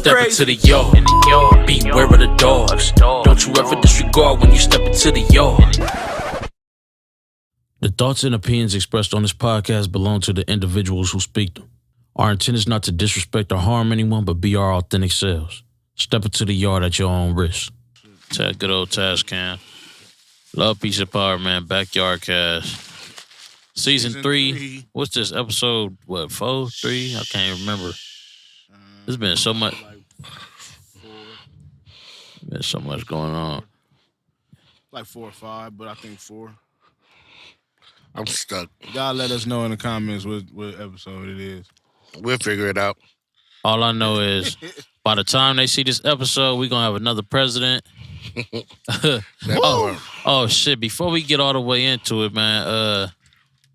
Step into the yard. Beware of the dogs. Don't you ever disregard when you step into the yard. The thoughts and opinions expressed on this podcast belong to the individuals who speak them. Our intent is not to disrespect or harm anyone, but be our authentic selves. Step into the yard at your own risk. Good old Taz Cam. Love, peace, and power, man. BackYARDcast. Season 3. What's this? Episode, 4? 3? I can't remember. There's been so much. There's so much going on. Like 4 or 5, but I think 4. I'm stuck. Y'all let us know in the comments what episode it is. We'll figure it out. All I know is by the time they see this episode, we're going to have another president. Oh, shit. Before we get all the way into it, man,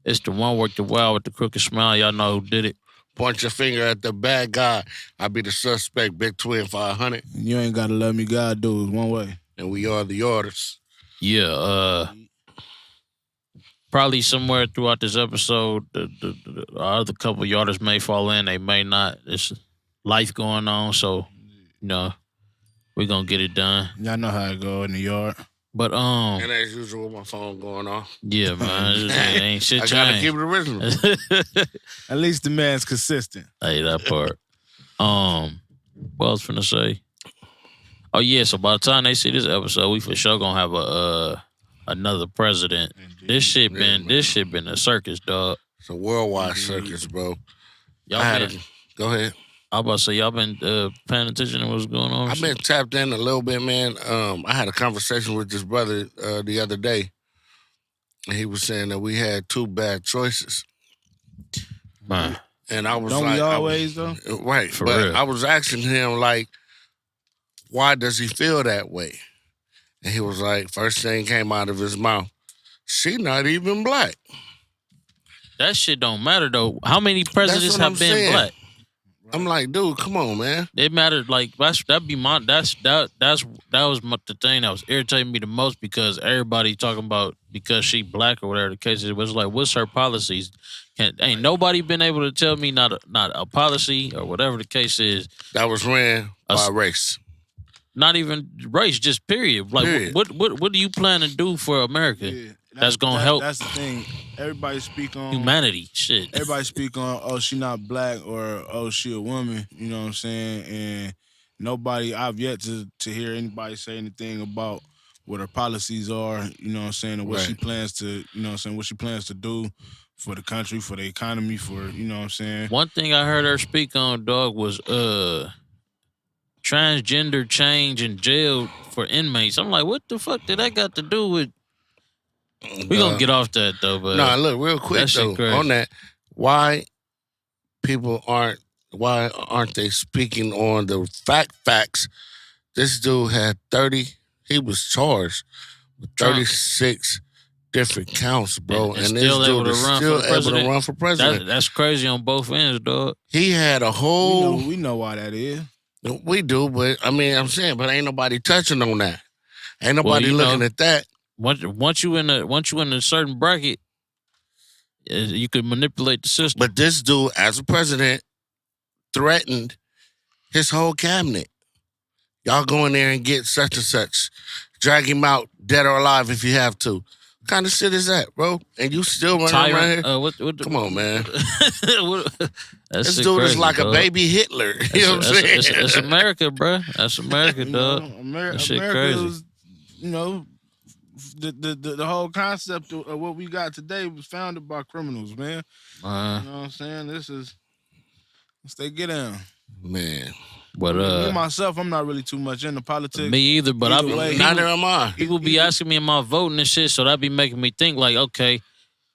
it's the one work the wild with the crooked smile. Y'all know who did it. Point your finger at the bad guy. I be the suspect, Big Twinn 500. You ain't got to love me, God do. It's one way. And we are the orders. Yeah, probably somewhere throughout this episode, the other couple yarders may fall in. They may not. It's life going on, so, we're going to get it done. Y'all know how it go in the yard. But, And as usual, my phone going off. Yeah, man. It ain't shit changed. I got to keep it original. At least the man's consistent. Hey, that part. What else finna say? Oh, yeah, so by the time they see this episode, we for sure going to have another president. Indeed. This shit been a circus, dog. It's a worldwide circus, bro. Go ahead. I was about to say, y'all been paying attention to what's going on? I've been tapped in a little bit, man. I had a conversation with this brother the other day, and he was saying that we had 2 bad choices. Man. And I was Don't like... we always, though? Right. For but real. I was asking him, like, why does he feel that way? And he was like, first thing came out of his mouth, she not even black. That shit don't matter, though. How many presidents have been black? I'm like, dude, come on, man. It mattered. Like that was the thing that was irritating me the most, because everybody talking about because she black or whatever the case is. It was like, what's her policies? Ain't nobody been able to tell me not a policy or whatever the case is that was ran by race. Not even race, just period. Like period. What do you plan to do for America? Yeah. That's gonna help. That's the thing. Everybody speak on humanity. Shit. Everybody speak on, oh, she not black, or oh, she a woman. You know what I'm saying? And nobody, I've yet to hear anybody say anything about what her policies are. You know what I'm saying? And what she plans to, what she plans to do for the country, for the economy, for, you know what I'm saying? One thing I heard her speak on, dog, was transgender change in jail for inmates. I'm like, what the fuck did that got to do with? We're going to get off that, though. But look, real quick, though, on that, why aren't they speaking on the facts? This dude had he was charged with 36 different counts, bro. And this dude is still able to run for president. That's crazy on both ends, dog. He had a whole... We know why that is. We do, but I'm saying, but ain't nobody touching on that. Ain't nobody looking at that. Once you in a certain bracket, you can manipulate the system. But this dude, as a president, threatened his whole cabinet. Y'all go in there and get such and such. Drag him out, dead or alive, if you have to. What kind of shit is that, bro? And you still running around here? Come on, man. This dude is like a baby Hitler. You know what I'm saying? It's America, bro. That's America, dog. That shit crazy. Was, the whole concept of what we got today was founded by criminals, man. You know what I'm saying? Let's they get down. Man. But me myself, I'm not really too much into politics. Me either, but neither am I. People be asking me, am I voting and shit? So that be making me think like, okay,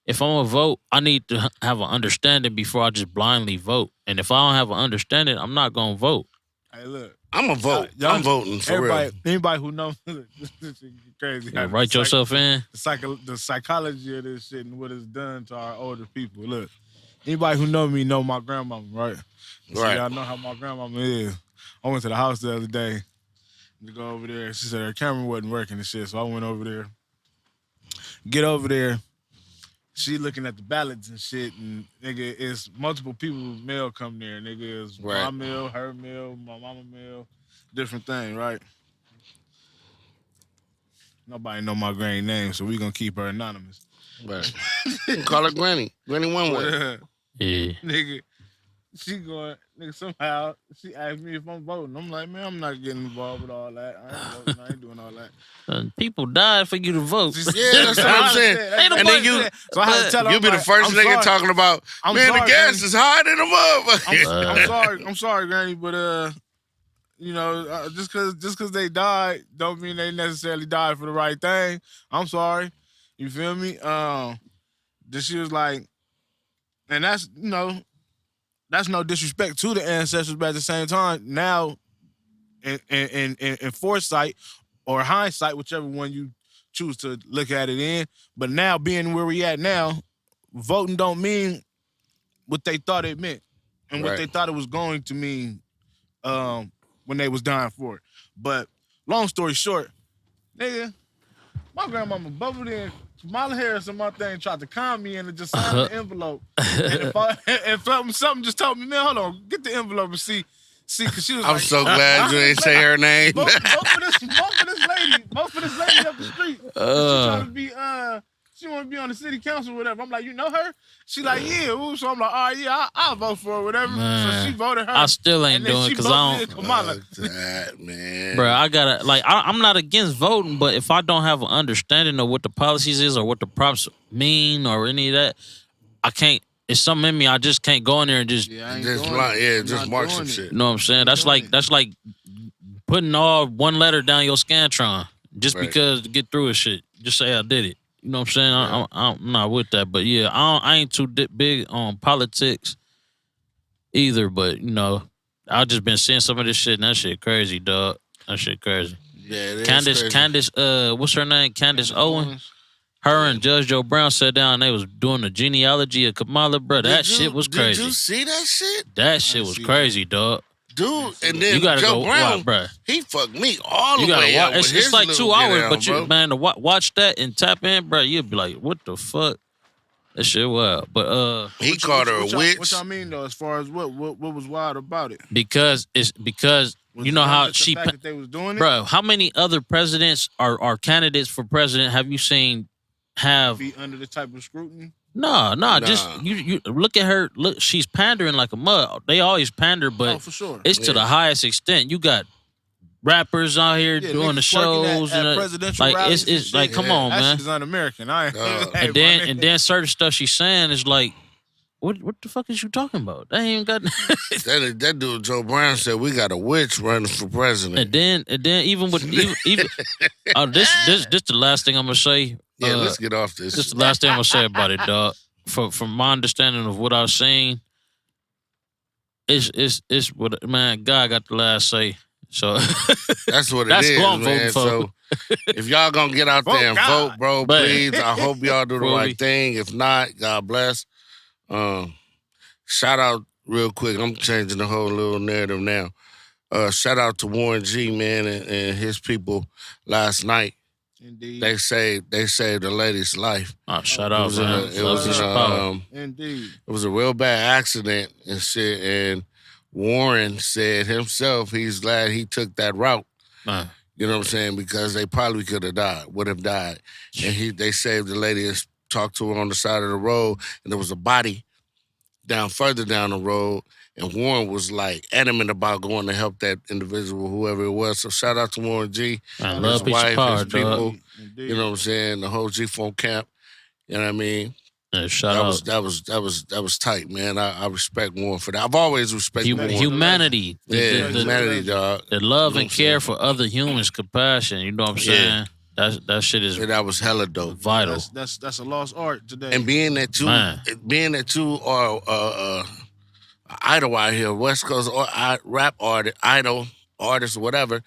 if I'm gonna vote, I need to have an understanding before I just blindly vote. And if I don't have an understanding, I'm not gonna vote. Hey, look, I'm gonna vote. I'm voting for real. Anybody who knows, this is crazy. Yeah, write yourself in. The psychology of this shit and what it's done to our older people. Look, anybody who know me know my grandmama, right? So y'all know how my grandmama is. I went to the house the other day to go over there. She said her camera wasn't working and shit, so I went over there. Get over there. she looking at the ballots and shit, and nigga, it's multiple people's mail come there. Nigga, it's my mail, her mail, my mama mail, different thing, right? Nobody know my granny name, so we gonna keep her anonymous. Right. Call her Granny. Granny one way. Yeah. Nigga, she going, nigga, somehow she asked me if I'm voting. I'm like, man, I'm not getting involved with all that. I ain't voting. I ain't doing all that. People died for you to vote. Yeah, that's what I'm saying. And then you, so I had to tell her, you be the first nigga talking about, man, the gas is higher than the motherfucker. I'm sorry, Granny, but you know, just cause they died don't mean they necessarily died for the right thing. I'm sorry. You feel me? Then she was like, and that's, you know, that's no disrespect to the ancestors, but at the same time, now in foresight or hindsight, whichever one you choose to look at it in, but now being where we at now, voting don't mean what they thought it meant and what they thought it was going to mean when they was dying for it. But long story short, nigga, my grandmama bubbled in Kamala Harris and my thing tried to con me and just signed the envelope. And if something just told me, man, hold on, get the envelope and see, cause she was I'm so glad you didn't say her name. Both for this lady up the street. She trying to be she want to be on the city council or whatever. I'm like, you know her? She like, yeah. Ooh. So I'm like, all right, yeah, I'll vote for her, whatever. Man, so she voted her. I still ain't doing it because I don't. That, man. Bro, I gotta, like, I'm not against voting, but if I don't have an understanding of what the policies is or what the props mean or any of that, I can't. It's something in me. I just can't go in there and just just mark some shit. You know what I'm saying? That's like putting all one letter down your Scantron just because to get through a shit. Just say I did it. You know what I'm saying? Yeah. I'm not with that, but yeah, I ain't too big on politics either. But you know, I just been seeing some of this shit, and that shit crazy, dog. That shit crazy. Yeah, it Candace, is crazy. Candace, what's her name? Candace Owens. Her and Judge Joe Brown sat down and they was doing the genealogy of Kamala, bro. That shit was crazy. Did you see that shit? That shit was crazy, dog. Dude, and then you gotta Joe Brown, bro. He fucked me all the way up. It's like 2 hours, but you, man, to watch that and tap in, bro, you'd be like, what the fuck? That shit wild. But he called her a witch. What y'all mean though, as far as what was wild about it? Because you know how she that they was doing it? Bro, how many other presidents are candidates for president have you seen have be under the type of scrutiny? No, just you look at her. Look, she's pandering like a mud. They always pander, but for sure. It's to the highest extent. You got rappers out here doing the shows at presidential like rallies it's like, come on, that man. Shit is un-American. And then certain stuff she's saying is like, what the fuck is you talking about? That ain't got. that dude Joe Brown said we got a witch running for president. And then even with even this the last thing I'm gonna say. Yeah, let's get off this. This is the last thing I'm gonna say about it, dog. From my understanding of what I've seen, it's what, man, God got the last say. So that's what it is, man. So if y'all gonna get out there and vote, bro, please. I hope y'all do the right thing. If not, God bless. Shout out real quick. I'm changing the whole little narrative now. Shout out to Warren G, man, and his people last night. Indeed. They saved the lady's life. Oh, shout out, man. Indeed. It was a real bad accident and shit. And Warren said himself he's glad he took that route. You know what I'm saying? Because they probably would have died. And they saved the lady and talked to her on the side of the road. And there was a body further down the road. And Warren was like adamant about going to help that individual, whoever it was. So shout out to Warren G, and his wife, his people. Indeed. You know what I'm saying? The whole G-Phone camp. You know what I mean? Yeah, shout out. That was tight, man. I respect Warren for that. I've always respected Warren. Humanity. Humanity, dog. The love and care for other humans, compassion. You know what I'm saying? That shit is. That was hella dope. Vital. That's a lost art today. And being that you are idol out here, West Coast rap artist, idol artist, or whatever,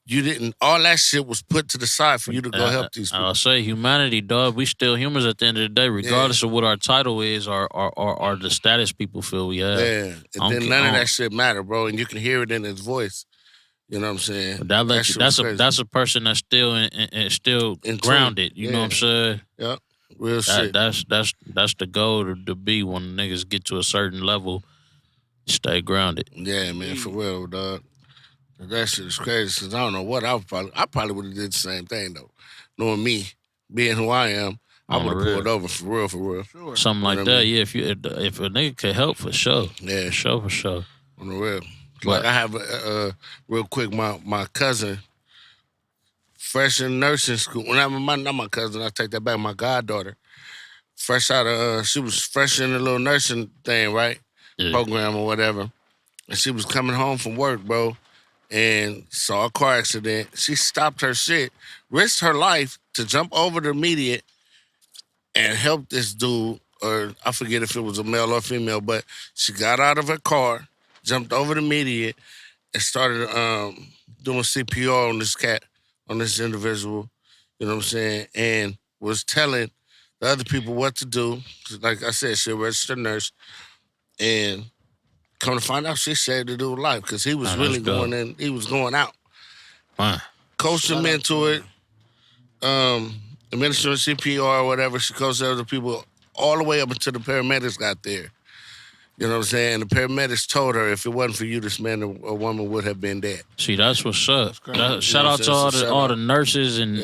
you didn't. All that shit was put to the side for you to go help these people. I'll say humanity, dog. We still humans at the end of the day, regardless of what our title is or the status people feel we have. Yeah, and then none of that shit matter, bro. And you can hear it in his voice. You know what I'm saying? That's a person that's still still grounded. You know what I'm saying? Yeah. Real shit. That's the goal to be when niggas get to a certain level. Stay grounded. Yeah, man, for real, dog. That shit is crazy. Cause I don't know what I probably would have did the same thing though. Knowing me, being who I am, I On would the have real. pulled over for real. Sure. Something You like know that. what I mean? Yeah, if a nigga could help, for sure. Yeah, For sure. on the real. But- Like I have real quick, my cousin, fresh in nursing school. Not my cousin. I take that back. My goddaughter, fresh out of she was fresh in the little nursing thing, right? Yeah. Program or whatever. And she was coming home from work, bro, and saw a car accident. She stopped her shit, risked her life to jump over the median and help this dude, or I forget if it was a male or female, but she got out of her car, jumped over the median, and started doing CPR on this cat, on this individual, you know what I'm saying, and was telling the other people what to do. Like I said, she's a registered nurse, and come to find out, she saved the dude's life because he was Oh, really that's dope. going in. He was going out. Fine. Coached him into it. Administering CPR or whatever. She coached other people all the way up until the paramedics got there. You know what I'm saying? The paramedics told her if it wasn't for you, this man or woman would have been dead. See, that's what's up. crazy. Shout out to So shout all out. the nurses and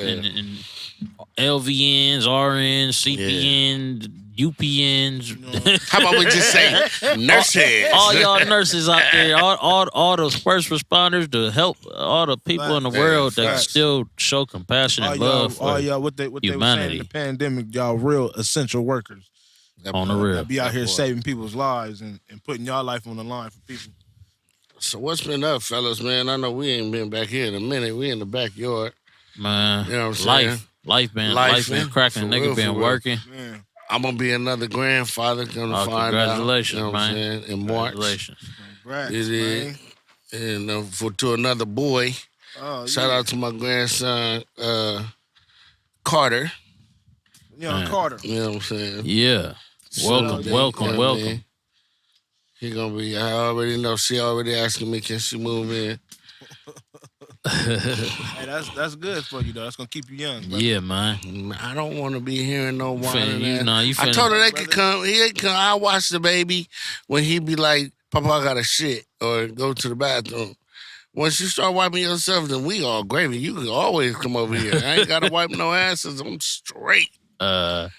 LVNs, RNs, CPNs, UPNs. How about we just say nurses? all y'all nurses out there, all the first responders to help all the people in the Facts. world that Facts. still show compassion and love all for y'all, what they were saying humanity. in the pandemic, y'all real essential workers. on the real. That be out here saving people's lives and putting y'all life on the line for people. So what's been up, fellas, man? I know we ain't been back here in a minute. We in the backyard. Man, You know what I'm saying? life been Life, cracking. for Nigga real, been for real. working. Man, I'm gonna be another grandfather. Gonna Oh, find congratulations, out. You know what I'm man. saying? In March. Congratulations. congrats, It is. man. And to another boy. Oh, Shout out to my grandson, Carter. Young Carter. You know what I'm saying? Yeah. Welcome, So, welcome, you know what I welcome. mean? He gonna be. I already know. She already asking me, can she move in? Hey, that's good for you though. That's gonna keep you young. Brother. Yeah, man. I don't want to be hearing no whining. You ass. know, you I finna- told her they could come. He could come. I watch the baby when he be like, "Papa, I got to shit," or go to the bathroom. Once you start wiping yourself, then we all gravy. You can always come over here. I ain't gotta wipe no asses. I'm straight. You know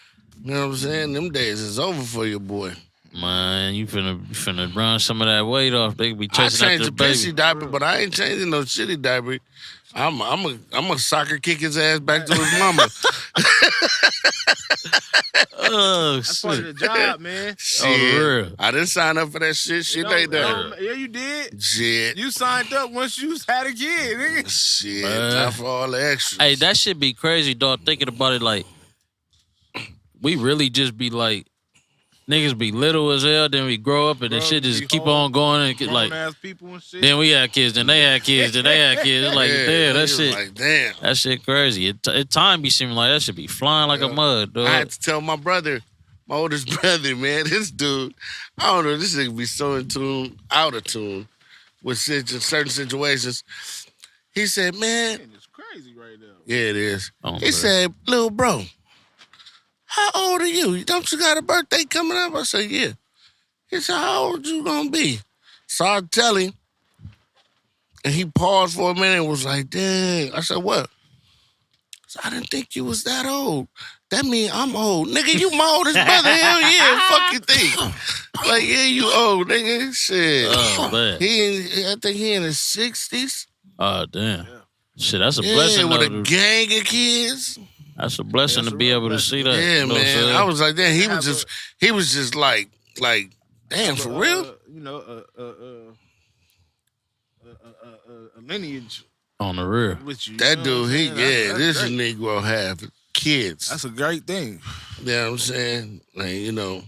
what I'm saying? Them days is over for your boy. Man, you finna run some of that weight off. They be I chasing after changed the the pissy baby. diaper, but I ain't changing no shitty diaper. I'm a soccer kick his ass back to his mama. Oh, That's part of the shit. job, man. Shit. real. I didn't sign up for that shit. Shit ain't there. Yeah, you did. Shit. You signed up once you had a kid, nigga. Shit. Man. Not for all the extras. Hey, that should be crazy, dog. Thinking about it, like, we really just be like, niggas be little as hell, then we grow up and then Bro, shit just be keep whole on going and get like, Grown ass people and shit. then we had kids, then they had kids, then they had kids. It's like, Yeah, damn, that it was shit. Like, damn. That shit crazy. It time be seeming like that should be flying like a mud, dog. I had to tell my brother, my oldest brother, man, this dude, I don't know, this nigga be so in tune, out of tune with certain situations. He said, man, It's crazy right now. yeah, it is. Oh, He man. said, little bro, how old are you? Don't you got a birthday coming up? I said, yeah. He said, how old you gonna be? So I tell him, and he paused for a minute and was like, dang. I said, what? So I didn't think you was that old. That mean I'm old. Nigga, you my oldest brother. Hell yeah, fuck you think. Like, yeah, you old, nigga. Shit. Oh, man. I think he in his 60s. Oh, damn. Shit, that's a Yeah, blessing, with though. a gang of kids. That's a blessing Yeah, to it's a be real able to blessing. see that. Yeah, you know what I'm man. saying? I was like, damn, he Have was just like, damn, for real? You know, a lineage on the rear. with you. you That know dude, what I'm he, saying? yeah, That's this great. Negro have kids. That's a great thing, You know what I'm saying? Like, you know,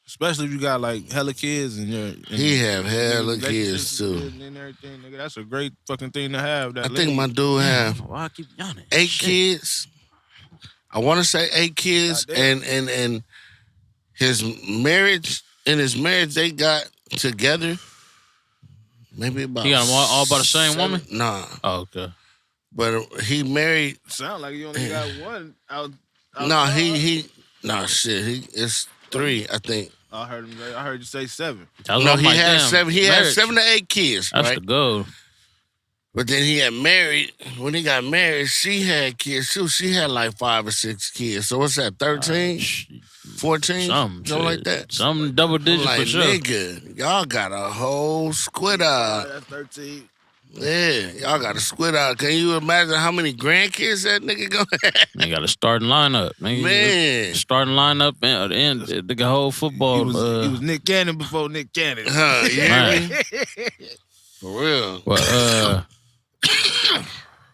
especially if you got like hella kids and you're. he have hella kids too. And everything, nigga. That's a great fucking thing to have. That I think my dude have Why I keep yawning? 8 Shit. kids. I want to say 8 kids, Goddamn. and his marriage they got together. Maybe about. He got them all by the same woman? Nah, Oh, okay. but he married. sound like you only got one out. No, he Nah, shit. It's 3, I think. I heard him. I heard you say 7. No, he had 7. He had 7 to 8 kids, That's right? the goal. But then he had married. When he got married, she had kids too. She had like 5 or 6 kids. So what's that? 13, 14, something like that. Some double digits like, for sure. Nigga, y'all got a whole squid out. That's 13. Yeah, y'all got a squid out. Can you imagine how many grandkids that nigga gonna have? They got a starting lineup, nigga. Man. Starting lineup and the whole football. He was Nick Cannon before Nick Cannon. You hear me? For real. Well,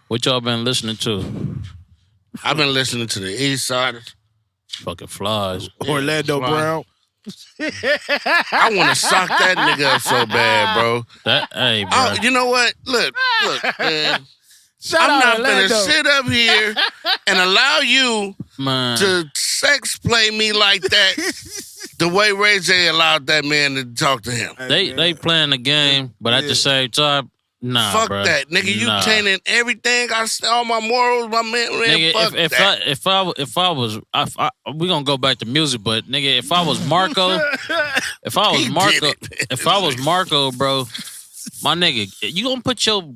what y'all been listening to? I've been listening to the East Side. Fucking flies. Orlando Brown. I want to sock that nigga up so bad, bro. Hey, bro. Oh, you know what? Look, man. I'm not gonna sit up here and allow you to sex play me like that. The way Ray J allowed that man to talk to him. They playing the game, but at the same time, nah, fuck bro. that, nigga. You tainting everything. All my morals, my man. Nigga, fuck that. if I was, we gonna go back to music, but nigga, if I was Marco, if I was Marco, bro, my nigga, you gonna put your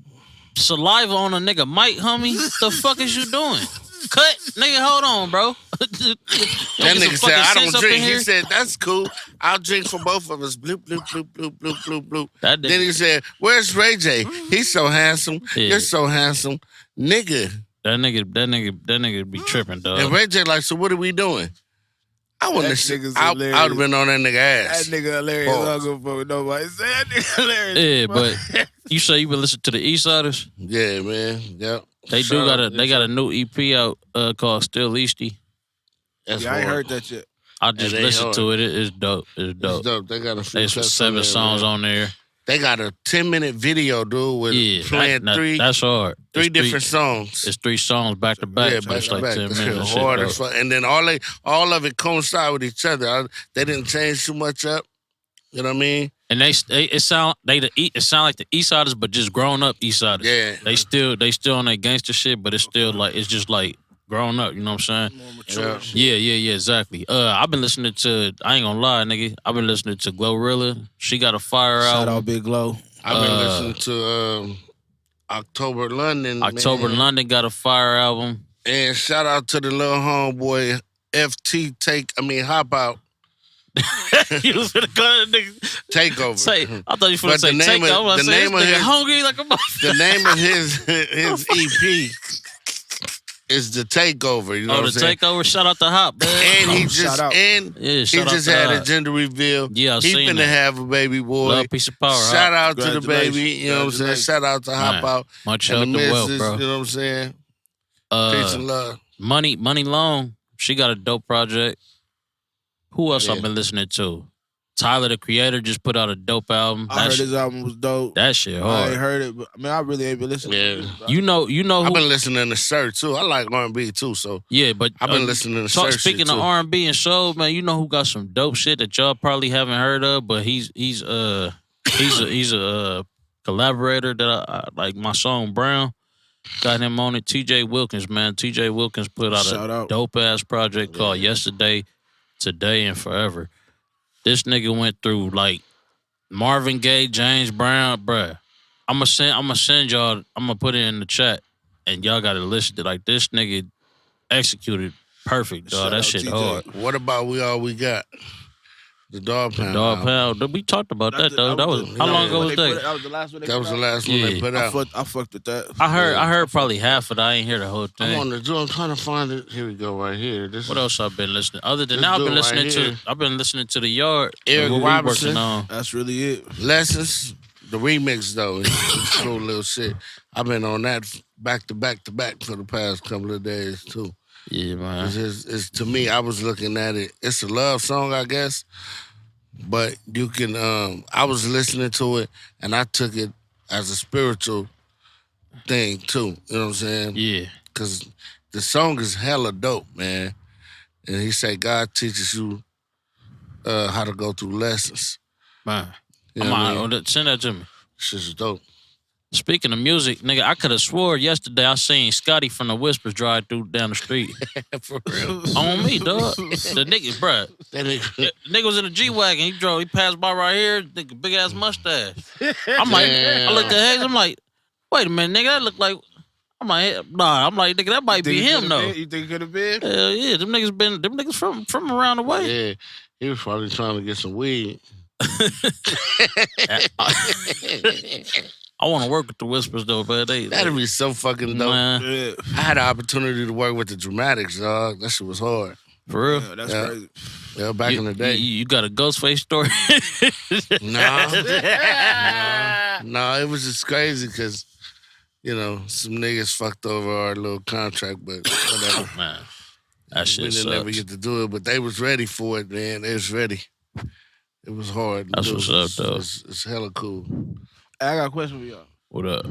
saliva on a nigga mic, homie? The fuck is you doing? Cut, nigga, hold on, bro. That nigga said, I don't drink. He said, that's cool. I'll drink for both of us. Bloop, bloop, bloop, bloop, bloop, bloop, bloop. Then he said, where's Ray J? He's so handsome. Yeah. You're so handsome. Nigga. That nigga be tripping, dog. And Ray J like, so what are we doing? I wouldn't have I would have been on that nigga ass. That nigga hilarious. I don't give a fuck what nobody say. That nigga hilarious. Yeah, but you say you been listening to the East Siders? Yeah, man. Yep. They got a new EP out called Still Easty. I ain't heard that yet. I just listened to it. It's dope. It's dope. They got There's 7 songs on there. They got a 10-minute video, dude, with playing that's hard. Three different songs. It's 3 songs back to back. Yeah, back to back. 10 minutes. Hard as fuck. And then all of it coincide with each other. They didn't change too much up. You know what I mean? And it sound like the East Siders, but just grown up East Siders. Yeah. They still on that gangster shit, but it's still like it's just like grown up. You know what I'm saying? More mature. Yeah, exactly. I've been listening to. I ain't gonna lie, nigga. I've been listening to Glorilla. She got a fire Shout album. out Big Glow. I've been listening to October London. London got a fire album. And shout out to the little homeboy Hop Out. You was gonna go to nigga Takeover. I thought you were gonna say Takeover. The name of his hungry like a motherfucker. The name of his EP is The Takeover. You know what I'm saying? Takeover. Shout out to Hop, man. And he just had a gender reveal. Yeah, he finna have a baby boy. Love, peace of power. Shout out to the baby. You know what I'm saying? Shout out to Hop Out. Much health and wealth, bro. You know what I'm saying? Peace and love. Money Long. She got a dope project. Who else I've been listening to? Tyler, the Creator, just put out a dope album. I heard his album was dope. That shit hard. I ain't heard it, but I mean, I really ain't been listening. Yeah. To it, you know. I've been listening to Sir too. I like R&B too. So yeah, but I've been listening to Sir. Speaking of R&B and soul, man, you know who got some dope shit that y'all probably haven't heard of, but he's a collaborator that I like. My song Brown got him on it. TJ Wilkins, man. TJ Wilkins put out a dope ass project called Yesterday, Today, and Forever. This nigga went through like Marvin Gaye, James Brown, bruh. I'ma send y'all. I'ma put it in the chat, and y'all gotta listen to like this nigga executed perfect, dog. That shit hard. What about We All We Got? The Dog Pound. Dog Pound. We talked about that though. That was how long ago was that? That was the last one. That was the last one they put out. I fucked with that. I heard probably half of that. I ain't hear the whole thing. I'm on the door. I'm trying to find it. Here we go, right here. What else I've been listening? Other than that, I've been listening to The Yard. Eric Robinson. That's really it. Lessons. The remix though, it's cool little shit. I've been on that back to back for the past couple of days too. Yeah, man. It's to me, I was looking at it. It's a love song, I guess. But you can, I was listening to it and I took it as a spiritual thing too. You know what I'm saying? Yeah. Because the song is hella dope, man. And he said God teaches you how to go through lessons. Man. You know what I mean? Send that to me. Shit's dope. Speaking of music, nigga, I could have swore yesterday I seen Scotty from the Whispers drive through down the street. For real. On me, dog. The nigga, bruh. That nigga. Nigga was in a G-Wagon. He passed by right here. Nigga, big ass mustache. I'm like, I looked at Hayes. I'm like, wait a minute, nigga. That look like. I'm like, nah. I'm like, nigga, that might be him though. You think it could have been? Hell yeah, them niggas from around the way. Yeah, he was probably trying to get some weed. I want to work with the Whispers though, but That'd be so fucking dope. Yeah. I had the opportunity to work with the Dramatics, dog. That shit was hard. For real. Yeah, that's crazy. Yeah, back in the day. You got a Ghostface story? No, it was just crazy because, you know, some niggas fucked over our little contract, but whatever. Man, that shit We didn't sucks. ever get to do it, but they was ready for it, man. They was ready. It was hard. That's what's up, though. It's hella cool. I got a question for y'all. What up?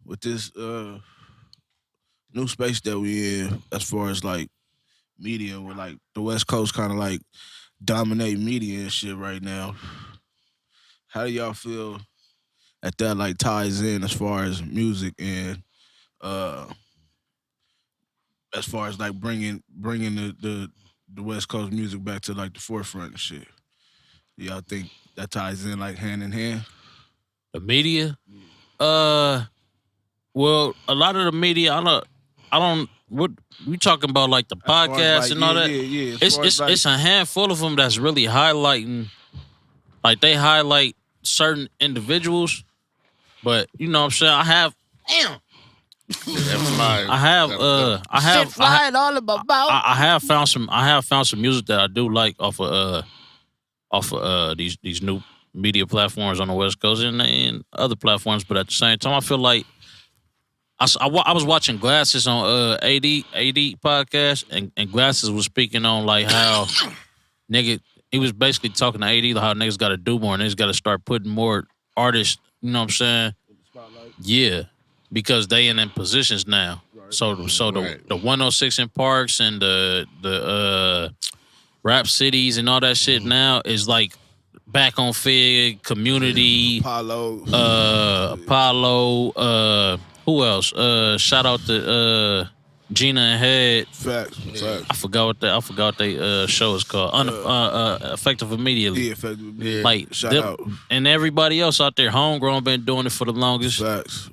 With this new space that we in, as far as like media, with like the West Coast kind of like dominate media and shit right now. How do y'all feel that like ties in as far as music and as far as like bringing the West Coast music back to like the forefront and shit? Do y'all think that ties in like hand in hand? The media? Well, a lot of the media, I don't. What we talking about? Like the podcasts like, and all that. Yeah. It's a handful of them that's really highlighting. Like they highlight certain individuals, but you know what I'm saying. I have found some music that I do like off of these new media platforms on the West Coast and other platforms, but at the same time, I feel like I was watching Glasses on AD podcast, and Glasses was speaking on like how nigga, he was basically talking to AD how niggas got to do more, and niggas got to start putting more artists, you know what I'm saying? Yeah, because they in them positions now. Right. So the 106 in Parks and the Rap Cities and all that shit now is like back on Fig, Community, Apollo, who else? Shout out to Gina and Head. Facts. I forgot what they show is called. Effective Immediately. Yeah, Effective Immediately. Like shout out. And everybody else out there, Homegrown been doing it for the longest. Facts.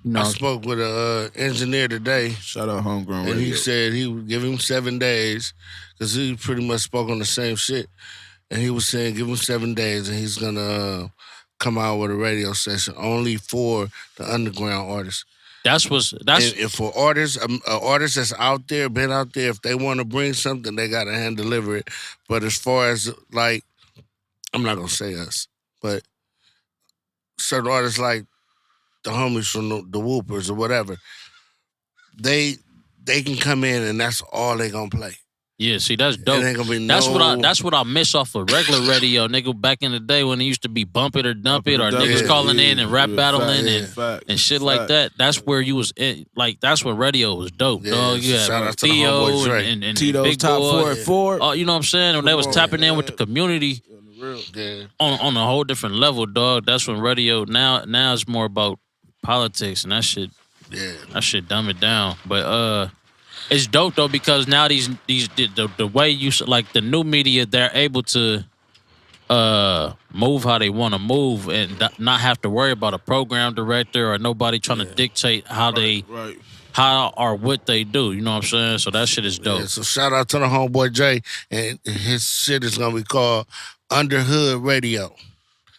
You know, I spoke with an engineer today. Shout out Homegrown. And he said he would give him 7 days because he pretty much spoke on the same shit. And he was saying give him 7 days and he's going to come out with a radio session only for the underground artists. That's if for artists, artist that's out there, been out there, if they want to bring something, they got to hand deliver it. But as far as like, I'm not going to say us, but certain artists like the homies from the Whoopers or whatever, they can come in and that's all they going to play. Yeah, see, that's dope. That's what I miss off of regular radio, nigga. Back in the day when it used to be Bump It or Dump It, or niggas calling in and rap battling and shit like that. That's where you was in. Like that's when radio was dope, dog. You had Theo and Tito's Big Top Boy. 4 at 4. Oh, you know what I'm saying? When they was tapping in with the community on a whole different level, dog. That's when radio now it's more about politics and that shit. Yeah, that shit dumb it down, but it's dope though because now the way you like the new media, they're able to move how they want to move and not have to worry about a program director or nobody trying to dictate how how or what they do. You know what I'm saying? So that shit is dope. Yeah, so shout out to the homeboy Jay, and his shit is gonna be called Underhood Radio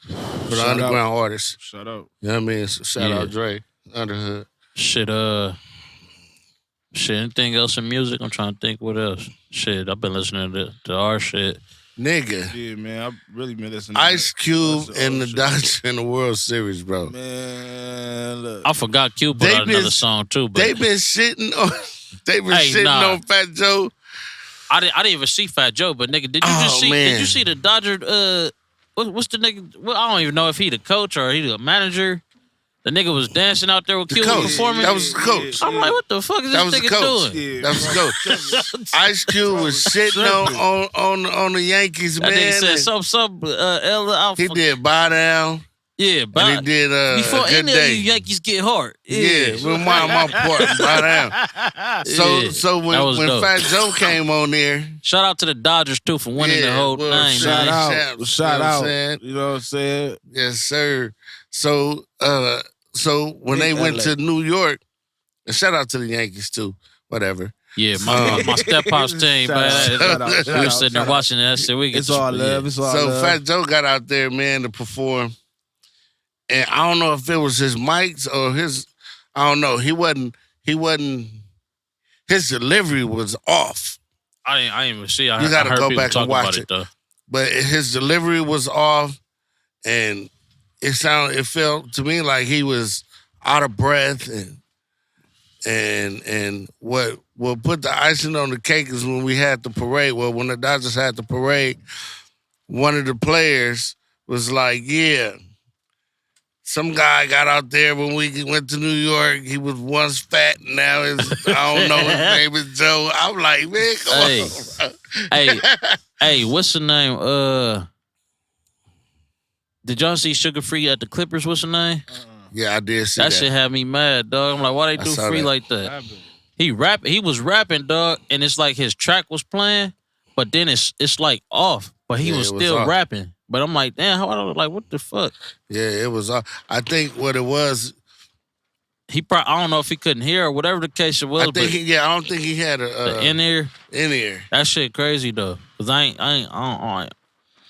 for the underground artists. Shout out. You know what I mean? So shout out Dre, Underhood. Shit, anything else in music? I'm trying to think what else. Shit, I've been listening to our shit. Nigga. Yeah, man, I've really been listening to Ice Cube and the Dodgers in the World Series, bro. Man, look. I forgot Cube put out another song too, but they been shitting on Fat Joe. I didn't even see Fat Joe, but nigga, did you see the Dodger what's the nigga? Well, I don't even know if he the coach or he the manager. The nigga was dancing out there with Cube performing. That was the coach. I'm like, what the fuck is this nigga doing? Yeah. That was the coach. Ice Cube was sitting on the Yankees, that man. Nigga said some He did Bow Down. Yeah, And but he did before a good any day. of you Yankees get hard. Yeah, with my part right now. So that was when dope. Fat Joe came on there, Shout out to the Dodgers too for winning the whole World thing, Series man. champs, Shout you know what I'm out. saying? You know what I'm saying? Yes, sir. So when they went LA. to New York, and shout out to the Yankees too. Whatever. Yeah, my step house team, Shout man. out, We was sitting there watching that shit. We get It's all love. It's all So love. Fat Joe got out there, man, to perform. And I don't know if it was his mics or his, I don't know. He wasn't, his delivery was off. I didn't even see. I You gotta heard go people back talk and watch about it. it though. But his delivery was off, and it felt to me like he was out of breath, and what put the icing on the cake is when we had the parade. Well, when the Dodgers had the parade, one of the players was like, "Yeah, some guy got out there when we went to New York. He was once fat, now I don't know, his name is Joe." I'm like, man, come on, bro. Hey, what's the name? Did y'all see Sugar Free at the Clippers? What's the name? Yeah, I did see That that. shit had me mad, dog. I'm like, why they I do saw Free that. like that? He was rapping, dog, and it's like his track was playing, but then it's like off, but he Yeah, was it was still off. rapping. But I'm like, damn, like, what the fuck? Yeah, it was. I think what it was. I don't know if he couldn't hear or whatever the case it was. I but think I don't think he had the in ear, in ear. that shit crazy though. Cause I don't.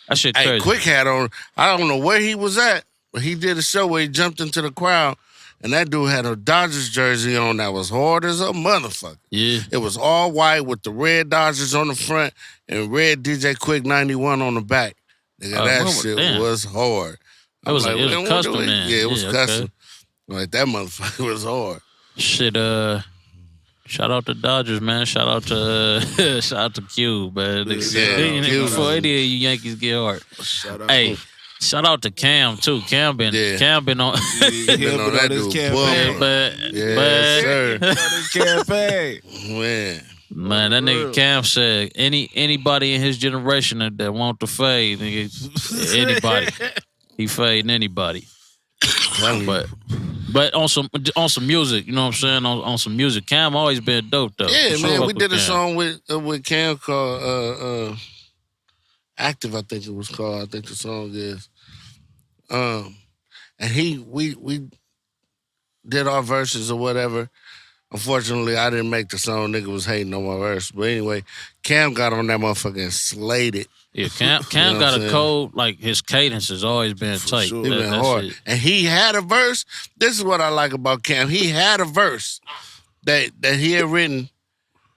That shit Hey, crazy. Quick had on. I don't know where he was at, but he did a show where he jumped into the crowd, and that dude had a Dodgers jersey on that was hard as a motherfucker. Yeah. It was all white with the red Dodgers on the front and red DJ Quick 91 on the back. Nigga, that shit damn. was hard. It was "Man, what custom do we-" then. Yeah, it was Yeah, custom. okay. Like that motherfucker was hard. Shit, shout out to Dodgers, man. Shout out to Q, man. Yeah, Q. Before any of you Yankees get hard. Shout out. Hey, shout out to Cam too. Cam been on Been on that dude campaign. bumping. but Sir. This campaign. Man, that nigga Cam said anybody in his generation that want to fade, nigga, anybody. He fading anybody. But on some music, you know what I'm saying? On some music, Cam always been dope though. Yeah, For man, sure we did a Cam. song with Cam called Active, I think it was called. I think the song is. And we did our verses or whatever. Unfortunately, I didn't make the song. Nigga was hating on my verse. But anyway, Cam got on that motherfucker and slayed it. Yeah, Cam You know what got I'm a saying? code, like his cadence has always been tight. sure. It been hard. shit. And he had a verse. This is what I like about Cam. He had a verse that he had written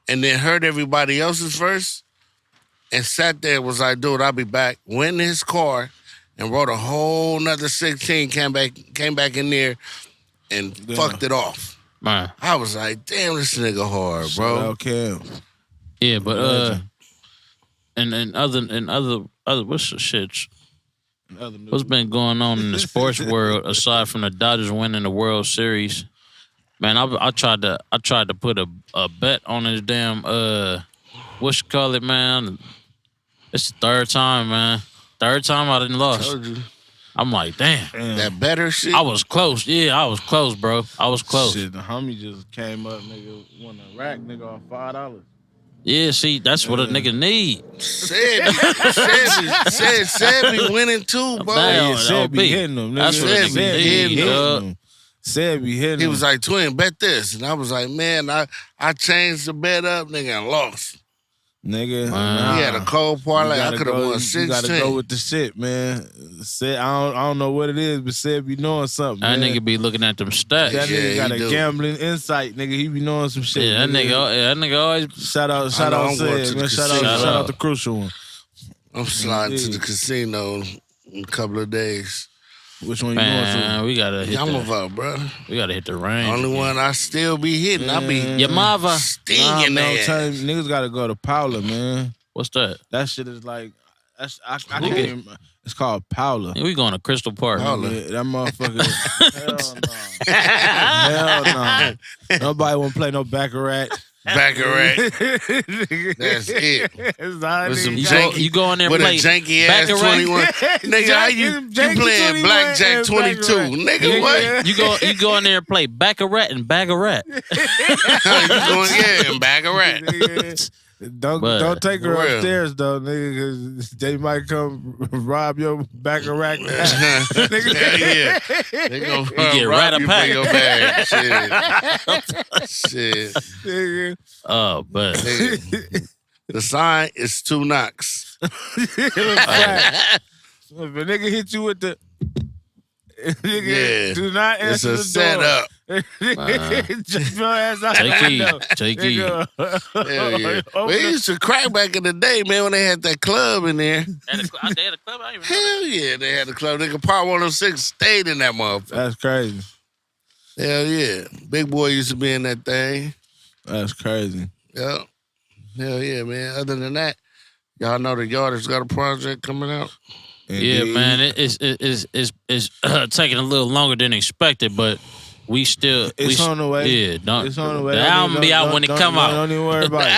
and then heard everybody else's verse and sat there and was like, dude, I'll be back. Went in his car and wrote a whole nother 16, came back in there and fucked it off. Man. I was like, damn, this nigga hard, Shout bro. out Cam. Yeah, but Legend. and other what's the shit? Other news. What's been going on in the sports world aside from the Dodgers winning the World Series? Man, I tried to put a bet on this damn what you call it, man? It's the third time, man. Third time I didn't lost. Told you. I'm like, damn. That better shit. I was close. Yeah, I was close, bro. I was close. Shit, the homie just came up, nigga, won a rack, nigga, off $5. Yeah, see, that's what a nigga need. Sebby winning too, bro. Damn. Yeah, Seb be LP. hitting them, nigga. That's what a Seb be nigga hitting need, dog. them. Seb be hitting He them. was like, Twinn, bet this. And I was like, man, I changed the bet up, nigga, and lost. nigga, Wow. He had a cold parlay. I You could have gotta won go- 16. You gotta go with the shit, man. Seb, I don't know what it is, but Seb be knowing something, That man. nigga be looking at them stats. That Yeah, nigga he got a do. gambling insight, nigga. He be knowing some shit. Yeah, that nigga always. Shout out know Seb, I'm going to man. the Shout casino. out the crucial one. I'm sliding to the Indeed. casino in a couple of days. Which one you going to? Man, we gotta hit I'm the, about, bro. we gotta hit the range. Only again. one I still be hitting. I be Yamava. stinging that. Niggas gotta go to Paula, man. What's that? That shit is like, I can't Look at- even, it's called Paula. Yeah, we going to Crystal Park. Paula. Yeah, that motherfucker. Hell no. Hell no. Nobody want to play no Baccarat. Baccarat. That's it. That's all With some niggas janky, You go in there and with play a janky ass Baccarat? 21. Nigga, how you playing Blackjack 22? Nigga, what? You go in there and play Baccarat and Baccarat. You going, and Baccarat. Don't take her For real. upstairs though, nigga, because they might come rob your Baccarat. Hell yeah. They gonna get rob you for rat-a-pack. your bag. Shit. Nigga. Oh, but Nigga. The sign is 2 knocks. If a nigga hit you with the nigga, Yeah. do not It's answer a the setup. door. Jump your ass out Take the heed. window. Take heed. Nigga. Hell yeah. Open We the- used to crack back in the day, man, when they had that club in there. they had a club. I didn't even know that. Hell yeah, they had the club. Nigga, Part 106 stayed in that motherfucker. That's crazy. Hell yeah. Big boy used to be in that thing. That's crazy. Yep. Hell yeah, man. Other than that, y'all know the Yarders got a project coming out. Yeah, Indeed. man, it's taking a little longer than expected, but we still It's on the way. Yeah, don't. It's on the way. The album be out when it come out. Don't even worry about it.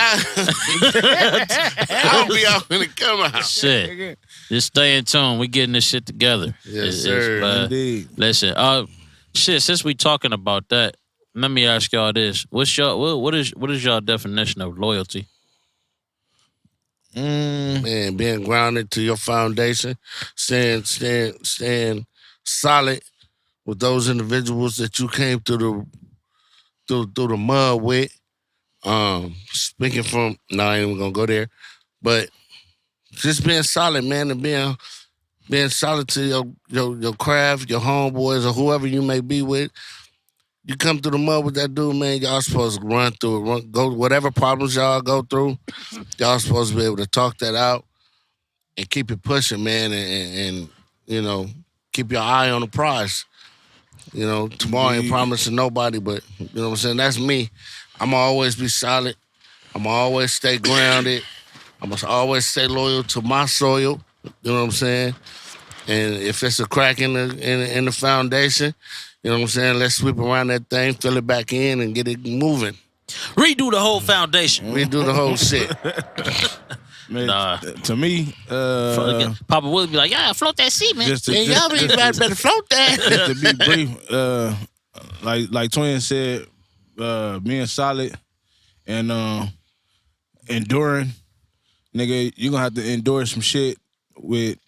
I'll be out when it come out. Shit, just stay in tune. We getting this shit together. Yes, sir. Indeed. Listen, shit. Since we talking about that, let me ask y'all this: What's y'all what is y'all definition of loyalty? Man, being grounded to your foundation, staying solid with those individuals that you came through the mud with. Speaking from, no, I ain't even gonna go there, but just being solid, man, and being solid to your craft, your homeboys, or whoever you may be with. You come through the mud with that dude, man, y'all supposed to run through it. Go whatever problems y'all go through, y'all supposed to be able to talk that out and keep it pushing, man, and you know, keep your eye on the prize. You know, tomorrow ain't promising nobody, but you know what I'm saying? That's me. I'ma always be solid. I'ma always stay grounded. I must always stay loyal to my soil. You know what I'm saying? And if it's a crack in the foundation, you know what I'm saying? Let's sweep around that thing, fill it back in, and get it moving. Redo the whole foundation. We do the whole shit. Man, Nah. to me, Papa Willie be like, "Yeah, float that seat, man." just to, Man, y'all better float that. just to be brief, like Twinn said, being solid and enduring, nigga, you gonna have to endure some shit with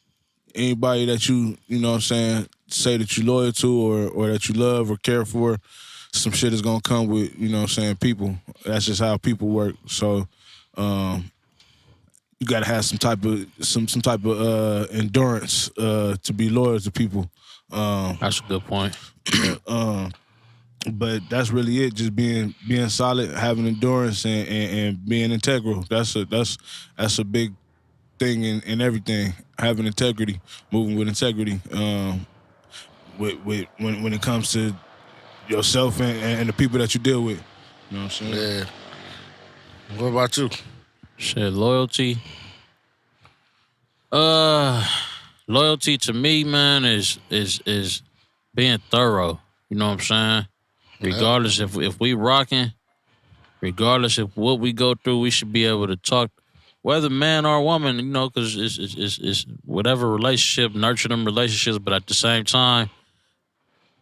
anybody that you know what I'm saying, say that you loyal to or that you love or care for. Some shit is gonna come with, you know what I'm saying, people. That's just how people work. So you gotta have some type of endurance to be loyal to people. That's a good point. But that's really it. Just being solid, having endurance, and being integral. That's a big thing in everything. Having integrity, moving with integrity. When it comes to yourself and the people that you deal with. You know what I'm saying? Yeah. What about you? Shit, loyalty. Loyalty to me, man, is being thorough. You know what I'm saying? Regardless if we rocking, regardless of what we go through, we should be able to talk, whether man or woman. You know, because it's whatever relationship, nurture them relationships, but at the same time,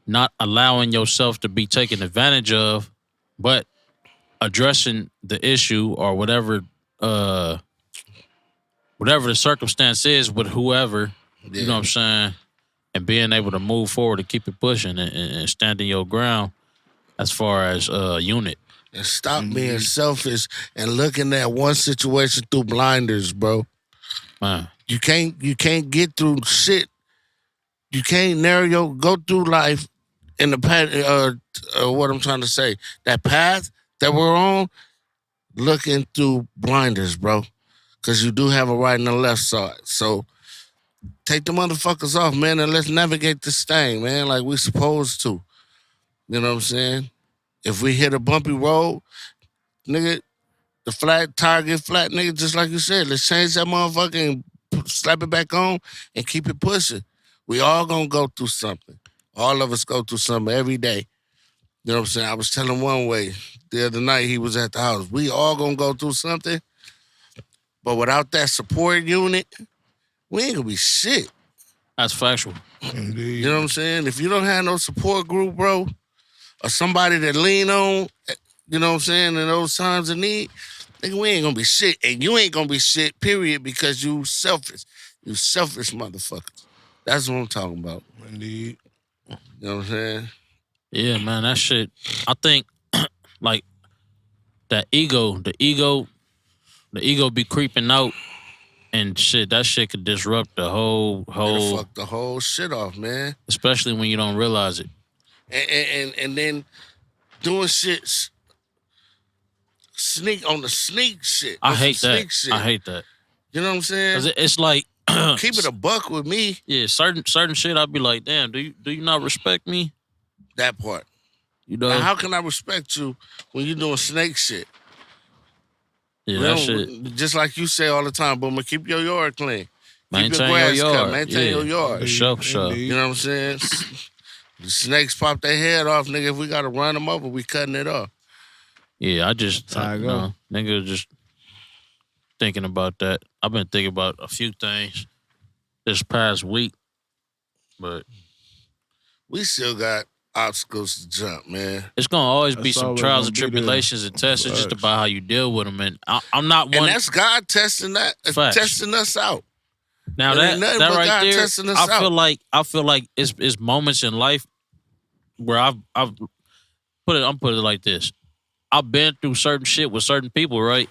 not allowing yourself to be taken advantage of, but addressing the issue or whatever the circumstance is with whoever, you know what I'm saying, and being able to move forward and keep it pushing and standing your ground as far as unit. And stop being selfish and looking at one situation through blinders, bro. Man, You can't get through shit. You can't go through life in the path. What I'm trying to say, that path that we're on, looking through blinders, bro. Because you do have a right and a left side. So take the motherfuckers off, man, and let's navigate this thing, man, like we supposed to. You know what I'm saying? If we hit a bumpy road, nigga, the flat tire get flat, nigga, just like you said. Let's change that motherfucker and slap it back on and keep it pushing. We all gonna go through something. All of us go through something every day. You know what I'm saying? I was telling one way the other night, he was at the house. We all gonna go through something, but without that support unit, we ain't gonna be shit. That's factual. Indeed. You know what I'm saying? If you don't have no support group, bro, or somebody to lean on, you know what I'm saying, in those times of need, nigga, we ain't gonna be shit. And you ain't gonna be shit, period, because you selfish. You selfish motherfuckers. That's what I'm talking about. Indeed. You know what I'm saying? Yeah, man, that shit. I think like the ego be creeping out and shit. That shit could disrupt the It'll whole, fuck the whole shit off, man. especially when you don't realize it. And then doing shit sneak on the sneak shit. I on some hate that. sneak shit. I hate that. You know what I'm saying? 'Cause it's like Keep it a buck with me. yeah, certain shit. I'd be like, damn, do you not respect me? That part. You know? Now, how can I respect you when you doing snake shit? Yeah, You that know, shit. just like you say all the time, Boomer, keep your yard clean. Keep Maintain your grass your yard. cut. Maintain Yeah. your yard. For sure, for sure. Indeed. You know what I'm saying? The snakes pop their head off, nigga. If we gotta run them over, we cutting it off. Yeah, I just, That's how I you go. know, nigga just thinking about that. I've been thinking about a few things this past week, but We still got obstacles to jump, man. it's gonna always be That's some always trials gonna and be there. tribulations and tests. It's just Facts. about how you deal with them. And I'm not And one. that's God testing Facts. testing us out. Now it that ain't nothing that but right God there, testing us I feel out. like it's moments in life where I've I'm put it like this. I've been through certain shit with certain people, right?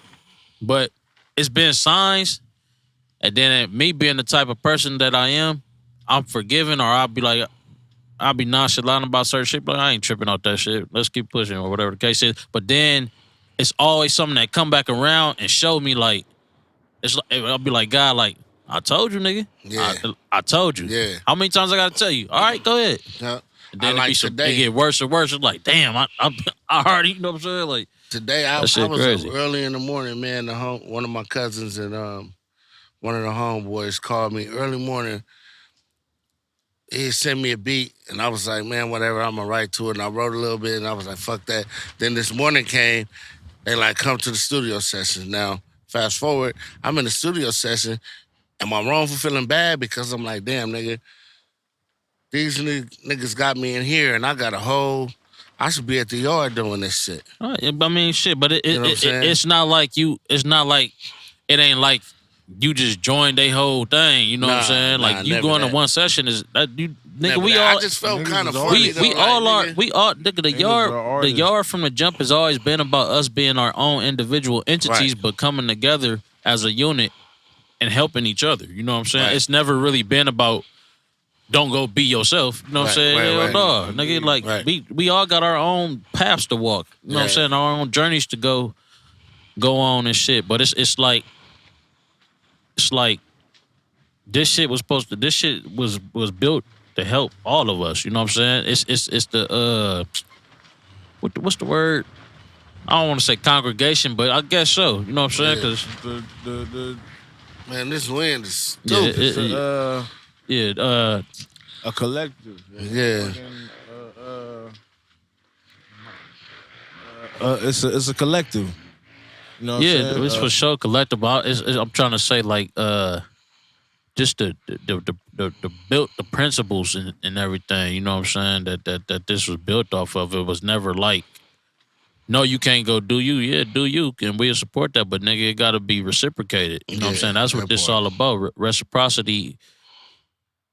But it's been signs, and then me being the type of person that I am, I'm forgiving, or I'll be nonchalant about certain shit, but I ain't tripping out that shit. Let's keep pushing, or whatever the case is. But then it's always something that come back around and show me like it's like I'll be like, God, like I told you, nigga. Yeah. I told you. Yeah. How many times I gotta tell you? All right, go ahead. Yeah. And then I like it today. get worse and worse. It's like, damn, I already, you know what I'm saying? Like, Today I That was shit up crazy. early in the morning, man. One of my cousins and one of the homeboys called me early morning. He sent me a beat, and I was like, man, whatever, I'm gonna write to it. And I wrote a little bit, and I was like, fuck that. Then this morning came, they like come to the studio session. Now, fast forward, I'm in the studio session. Am I wrong for feeling bad? Because I'm like, damn, nigga, these niggas got me in here, and I got I should be at the yard doing this shit. all right, I mean, shit, but You know what I'm saying? it's not like it ain't like you just joined they whole thing. You know what I'm Nah, saying? nah, Like you never going to that. one session is that you nigga. Never We that. all I just felt Niggas kind of is funny. artists. we though, all like, are nigga. we all nigga the Niggas yard are the artists. yard from the jump has always been about us being our own individual entities, Right. but coming together as a unit and helping each other. You know what I'm saying? Right. It's never really been about don't go be yourself. You know what I'm saying? Right, Hell right. no. Nigga, like Right. we all got our own paths to walk. You know what I'm Yeah. saying? Our own journeys to go on and shit. But it's like this shit was built to help all of us. You know what I'm saying? It's the what's the word? I don't want to say congregation, but I guess so. You know what I'm saying? Yeah. Because The Man, this wind is yeah, stupid. a collective. Yeah. It's a collective. You know what I'm yeah, saying? it's for sure collectible. I'm trying to say like just the built the principles and everything. You know what I'm saying? That this was built off of. It was never like, no, you can't go do you. Yeah, do you, and we'll support that. But nigga, it got to be reciprocated. You know what I'm Yeah, saying? That's what that this part. all about. Reciprocity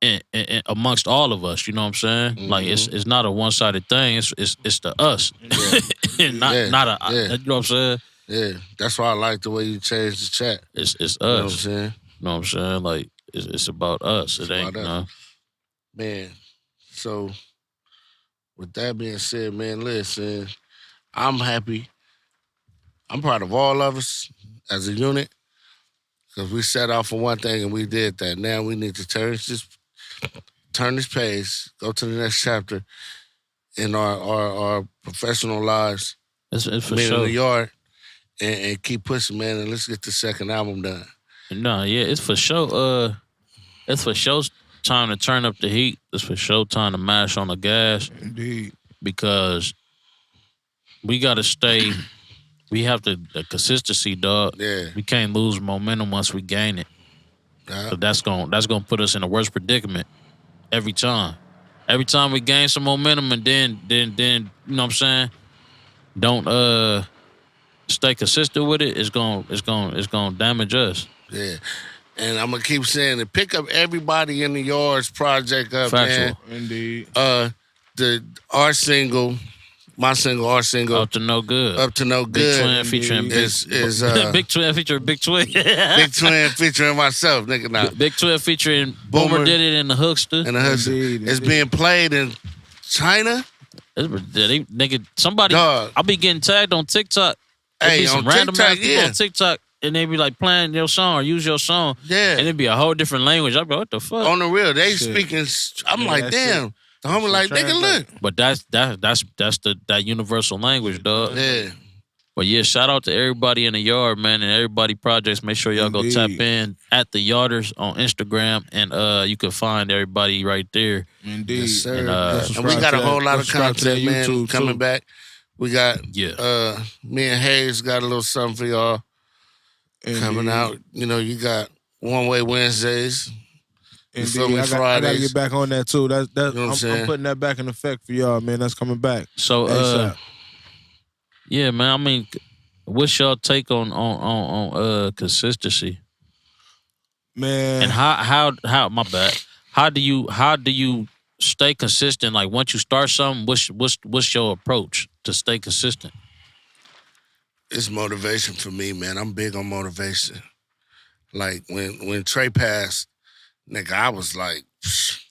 in amongst all of us. You know what I'm saying? Like it's not a one sided thing. It's the us, and not Yeah, not a. yeah. You know what I'm saying? Yeah, that's why I like the way you changed the chat. It's us. You know what I'm saying? You know what I'm saying? Like it's about us. It ain't. about You us. know. Man, so with that being said, man, listen, I'm happy. I'm proud of all of us as a unit because we set out for one thing and we did that. Now we need to turn this page, go to the next chapter in our professional lives, It's for meaning sure. the yard, and keep pushing, man, and let's get the second album done. No, yeah, it's for sure. It's for sure time to turn up the heat. It's for sure time to mash on the gas Indeed. because we gotta stay. We have the consistency, dog. Yeah. We can't lose momentum once we gain it. Yeah. So that's gonna put us in a worse predicament every time. Every time we gain some momentum and then you know what I'm saying? Don't stay consistent with it, it's gonna damage us. Yeah. And I'm gonna keep saying it. Pick up everybody in the yards project up, Factual. Indeed. man. Our single, my single, our single, Up to no good. Up to No Big Good. Twinn featuring is Big Twinn featuring Big Twinn. Big Twinn featuring myself, nigga. Now Big Twinn featuring Boomer Boomerdidit and the Hookster. and the husband. Indeed, It's being played in China. Nigga, somebody, Dog. I'll be getting tagged on TikTok. There Hey, be some on random TikTok, ass people yeah. on TikTok, and they be like playing your song or use your song, Yeah. and it'd be a whole different language. I'd be like, what the fuck? On the real, they Shit. speaking. I'm Yeah, like, that's damn. it. The homie Shit like, nigga, translate. look. But that's that universal language, dog. Yeah. But yeah, shout out to everybody in the yard, man, and everybody projects. Make sure y'all go tap Indeed. in at the Yarders on Instagram, and you can find everybody right there. Indeed. Yes, sir. And, And we got a whole lot of subscribe to that content, man, YouTube, coming too. back. We got Yeah. me and Hayes got a little something for y'all coming Indeed. out. You know, you got One Way Wednesdays. You feel Indeed. me? I gotta Fridays. get back on that too. That's You know what I'm I'm saying? putting that back in effect for y'all, man. That's coming back. So ASAP. yeah, man. I mean, what's your take on consistency? Man. And how my bad. How do you stay consistent? Like once you start something, what's your approach to stay consistent? It's motivation for me, man. I'm big on motivation. Like when Trey passed, nigga, I was like, That's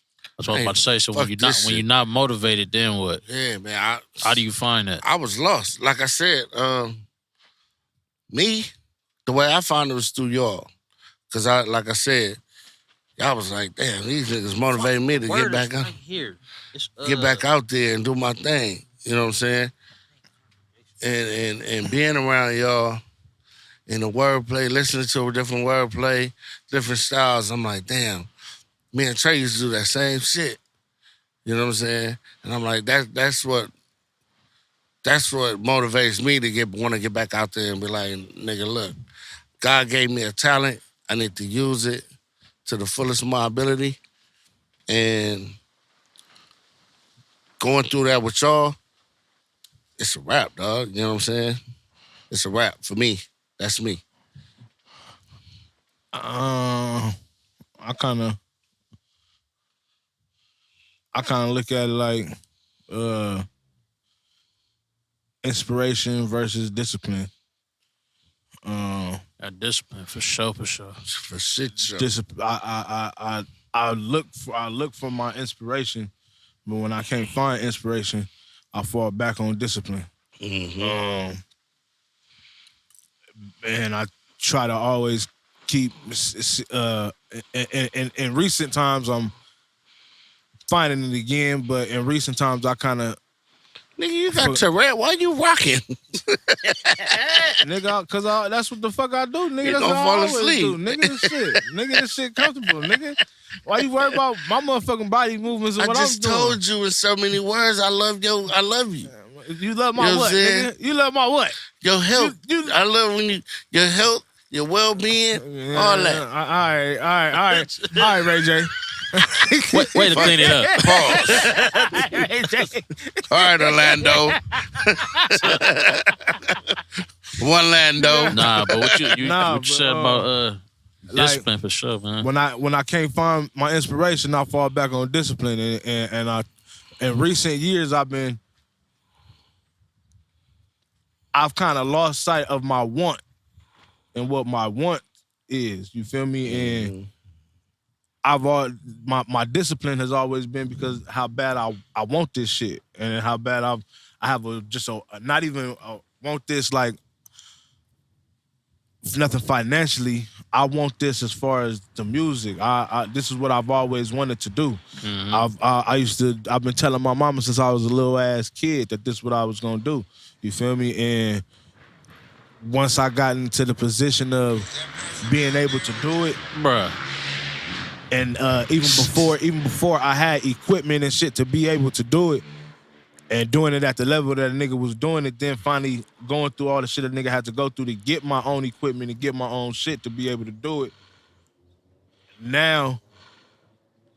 what I was about to say. So fuck when this you're shit. not motivated, then what? yeah, man. How do you find that? I was lost. Like I said, me, the way I found it was through y'all. Cause like I said, y'all was like, damn, these niggas motivated me to get back out. Here. Get back out there and do my thing. You know what I'm saying? And being around y'all in the wordplay, listening to different wordplay, different styles, I'm like, damn, me and Trey used to do that same shit. You know what I'm saying? And I'm like, that's what motivates me to want to get back out there and be like, nigga, look, God gave me a talent. I need to use it to the fullest of my ability. And going through that with y'all, it's a wrap, dog. You know what I'm saying? It's a wrap for me. That's me. I kind of look at it like inspiration versus discipline. Discipline for sure. For shit, show. I look for my inspiration, but when I can't find inspiration, I fall back on discipline. Mm-hmm. And I try to always keep. In recent times, I'm finding it again, but in recent times, I kind of Nigga, you got Tourette. Why you rocking? nigga, cause that's what the fuck I do, nigga. You That's gonna what I fall always asleep. do, nigga. This shit, nigga, this shit comfortable, nigga. Why you worry about my motherfucking body movements and I what just I'm doing? told you in so many words, I love you. You love my You know what what, I'm saying? nigga? You love my what? Your health. You- I love when your health, your well-being, all that. All right, Ray J. Way to clean it up. Pause. Ray J. All right, Orlando. One Lando. Nah, but what you Nah, what you but, said about discipline for sure, man. When I can't find my inspiration, I fall back on discipline, and I in recent years I've kind of lost sight of my want and what my want is. You feel me? And my discipline has always been because how bad I want this shit, and how bad I have not even want this like nothing financially. I want this as far as the music. This is what I've always wanted to do. Mm-hmm. I've been telling my mama since I was a little ass kid that this is what I was gonna do. You feel me? And once I got into the position of being able to do it, Bruh. and even before I had equipment and shit to be able to do it, and doing it at the level that a nigga was doing it, then finally going through all the shit a nigga had to go through to get my own equipment and get my own shit to be able to do it. Now,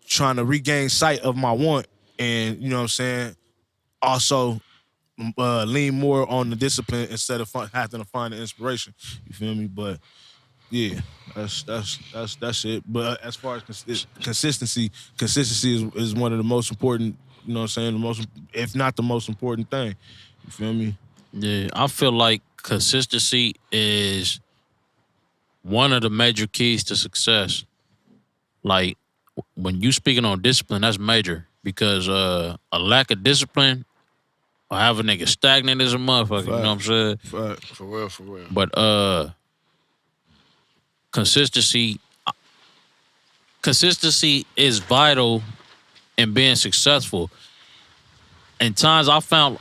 trying to regain sight of my want and, you know what I'm saying, also lean more on the discipline instead of having to find the inspiration. You feel me? But yeah, that's it. But as far as consistency is one of the most important. You know what I'm saying? If not the most important thing. You feel me? Yeah, I feel like consistency is one of the major keys to success. Like when you speaking on discipline, that's major because a lack of discipline or have a nigga stagnant as a motherfucker. You know what I'm saying? For real. But consistency is vital in being successful. In times I found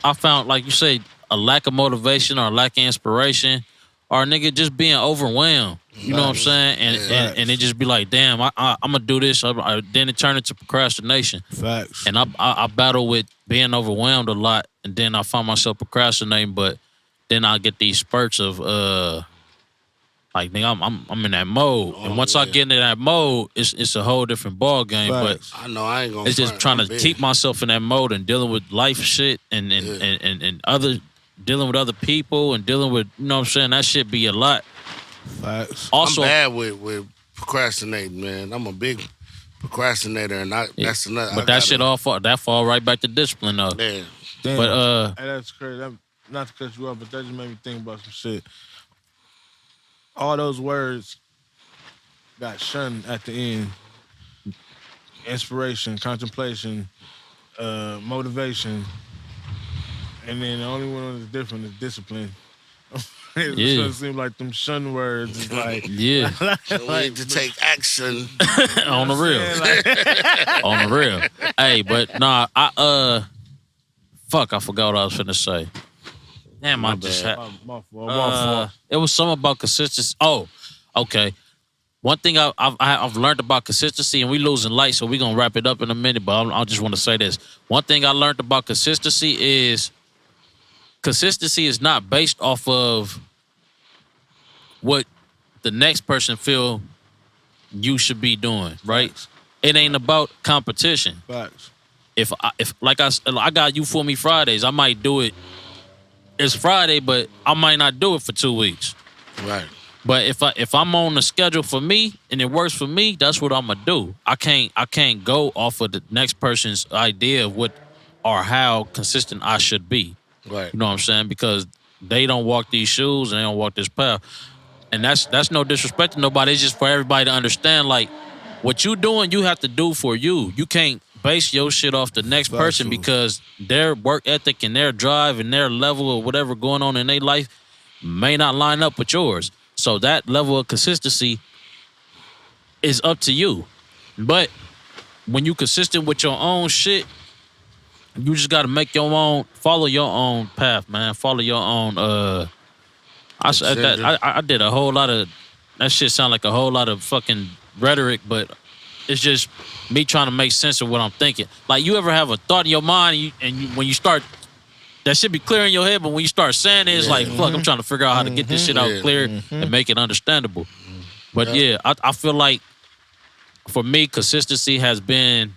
like you say, a lack of motivation or a lack of inspiration, or a nigga just being overwhelmed. You know what I'm saying? And it just be like, damn, I'm gonna do this. Then it turned into procrastination. Facts. And I battle with being overwhelmed a lot, and then I find myself procrastinating. But then I get these spurts of like, nigga, I'm in that mode, and once I get into that mode, it's a whole different ball game. Facts. But I know I ain't gonna. it's just trying to keep myself in that mode and dealing with life shit and other dealing with other people and dealing with, you know what I'm saying, that shit be a lot. Facts. Also, I'm bad with procrastinating, man. I'm a big procrastinator, and that's another. But that shit fall right back to discipline though. Yeah. Damn. But Hey, that's crazy. Not to cut you off, but that just made me think about some shit. All those words got shunned at the end. Inspiration, contemplation, motivation. And then the only one that's different is discipline. It doesn't seem like them shun words is like, yeah, We need to take action. on the real, on the real. Hey, but nah, fuck, I forgot what I was finna say. Damn, I just had. my fault. It was something about consistency. Oh, okay. One thing I've learned about consistency, and we losing light, so we gonna wrap it up in a minute. But I just want to say this. One thing I learned about consistency is not based off of what the next person feel you should be doing, right? Facts. It ain't about competition. Facts. If like I got You For Me Fridays, I might do it. It's Friday, but I might not do it for 2 weeks. Right. But if I'm on the schedule for me and it works for me, that's what I'm gonna do. I can't go off of the next person's idea of what or how consistent I should be. Right. You know what I'm saying? Because they don't walk these shoes and they don't walk this path. And that's no disrespect to nobody. It's just for everybody to understand, like, what you doing, you have to do for you. You can't base your shit off the next person because their work ethic and their drive and their level of whatever going on in their life may not line up with yours. So that level of consistency is up to you. But when you consistent with your own shit, you just got to follow your own path, man. Follow your own. I did a whole lot of that shit. Sound like a whole lot of fucking rhetoric, but it's just me trying to make sense of what I'm thinking. Like, you ever have a thought in your mind, when you start, that should be clear in your head, but when you start saying it, it's like, fuck, I'm trying to figure out how to get this shit out clear and make it understandable. But I feel like for me, consistency has been.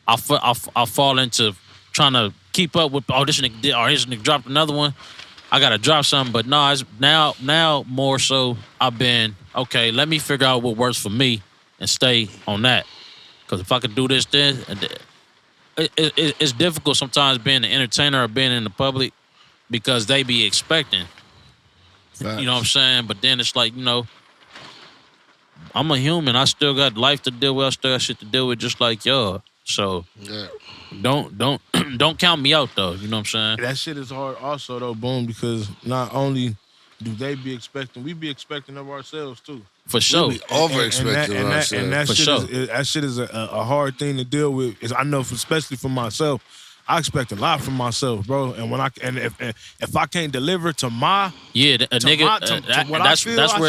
I fall into trying to keep up with this nigga dropped another one. I gotta drop something, but no, it's now more so I've been okay. Let me figure out what works for me and stay on that. Because if I could do this, then it's difficult sometimes being an entertainer or being in the public because they be expecting. Facts. You know what I'm saying? But then it's like, I'm a human. I still got life to deal with. I still got shit to deal with, just like y'all. So don't count me out though. You know what I'm saying? That shit is hard also though, Boom, because not only do they be expecting, we be expecting of ourselves too. For sure. We be over expecting ourselves. And that For shit sure. that shit is a hard thing to deal with. I know, especially for myself, I expect a lot from myself, bro. And if I can't deliver to my That's where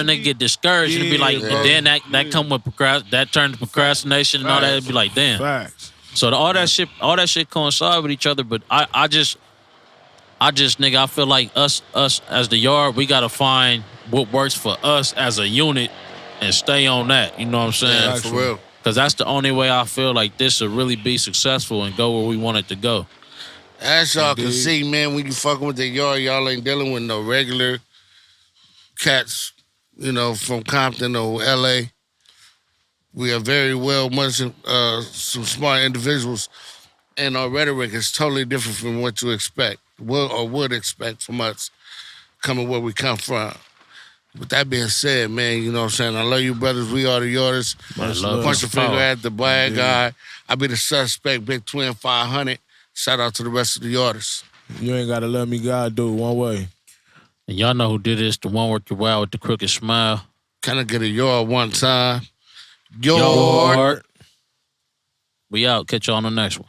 a nigga get discouraged. It'd be like, and then that come with that turn to procrastination and all that. It'd be like, damn. Facts. So all that shit coincide with each other. But I just nigga, I feel like us as the yard, we gotta find what works for us as a unit and stay on that. You know what I'm saying? Yeah, for real. Because that's the only way I feel like this will really be successful and go where we want it to go. As y'all can Indeed. see, man, when you fucking with the yard, y'all ain't dealing with no regular cats, you know, from Compton or L.A. We are very well much some smart individuals, and our rhetoric is totally different from what you expect, would expect from us coming where we come from. With that being said, man, you know what I'm saying? I love you, brothers. We are the Yarders. Much love. Punch the finger Power. at the bad guy. I be the suspect, Big Twinn 500. Shout out to the rest of the Yarders. You ain't gotta let me God do it one way. And y'all know who did this, the one working wild with the crooked smile. Can I get a yard one time? Yard. We out. Catch y'all on the next one.